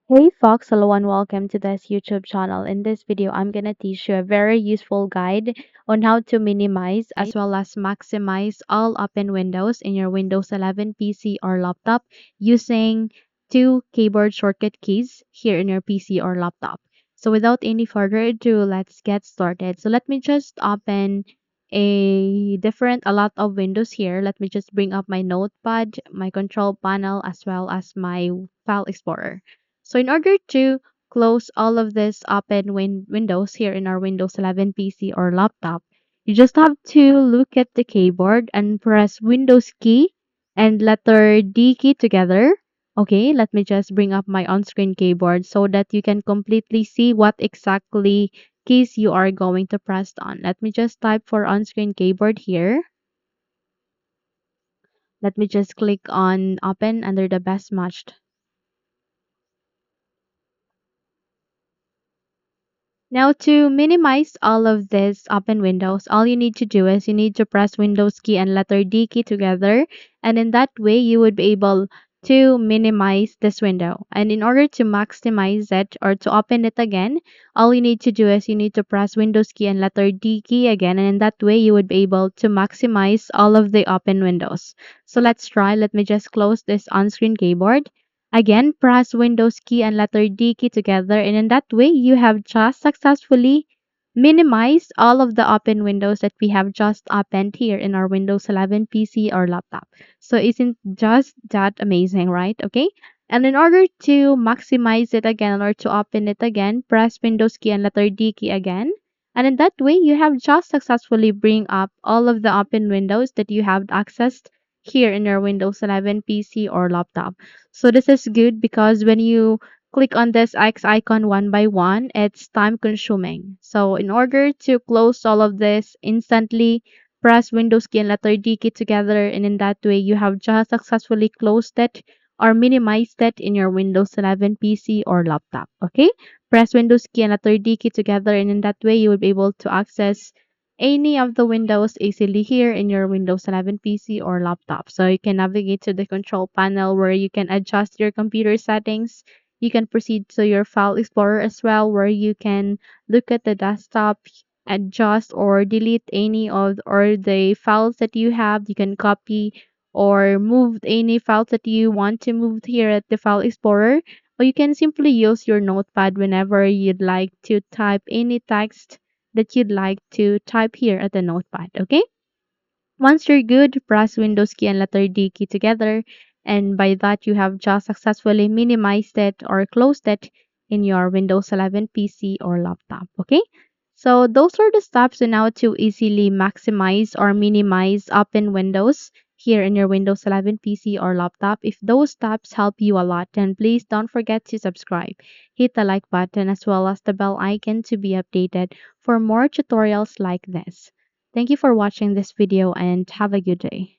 Hey Fox, hello and welcome to this YouTube channel. In this video, I'm gonna teach you a very useful guide on how to minimize as well as maximize all open windows in your Windows 11 PC or laptop using two keyboard shortcut keys here in your PC or laptop. So without any further ado, let's get started. So let me just open a lot of windows here. Let me just bring up my notepad, my control panel, as well as my file explorer. So in order to close all of this open windows here in our Windows 11 PC or laptop, you just have to look at the keyboard and press Windows key and letter D key together. Okay, let me just bring up my on-screen keyboard so that you can completely see what exactly keys you are going to press on. Let me just type for on-screen keyboard here. Let me just click on open under the best matched. Now to minimize all of this open windows, all you need to do is you need to press Windows key and letter D key together, and in that way you would be able to minimize this window. And in order to maximize it or to open it again, all you need to do is you need to press Windows key and letter D key again, and in that way you would be able to maximize all of the open windows. So let's try. Let me just close this on-screen keyboard. Again, press Windows key and letter D key together, and in that way, you have just successfully minimized all of the open windows that we have just opened here in our Windows 11 PC or laptop. So isn't just that amazing, right? Okay. And in order to maximize it again or to open it again, press Windows key and letter D key again. And in that way, you have just successfully bring up all of the open windows that you have accessed here in your Windows 11 PC or laptop. So this is good because when you click on this X icon one by one, it's time consuming. So in order to close all of this instantly, press Windows key and letter D key together, and in that way you have just successfully closed it or minimized it in your Windows 11 PC or laptop. Okay? Press Windows key and letter D key together, and in that way you will be able to access any of the windows easily here in your Windows 11 PC or laptop. So you can navigate to the control panel where you can adjust your computer settings. You can proceed to your file explorer as well where you can look at the desktop, adjust or delete any of or the files that you have. You can copy or move any files that you want to move here at the file explorer. Or you can simply use your notepad whenever you'd like to type any text that you'd like to type here at the notepad, okay? Once you're good, press Windows key and letter D key together, and by that you have just successfully minimized it or closed it in your Windows 11 PC or laptop, okay? So those are the steps on how to easily maximize or minimize open windows here in your Windows 11 PC or laptop. If those steps help you a lot, then please don't forget to subscribe. Hit the like button as well as the bell icon to be updated for more tutorials like this. Thank you for watching this video and have a good day.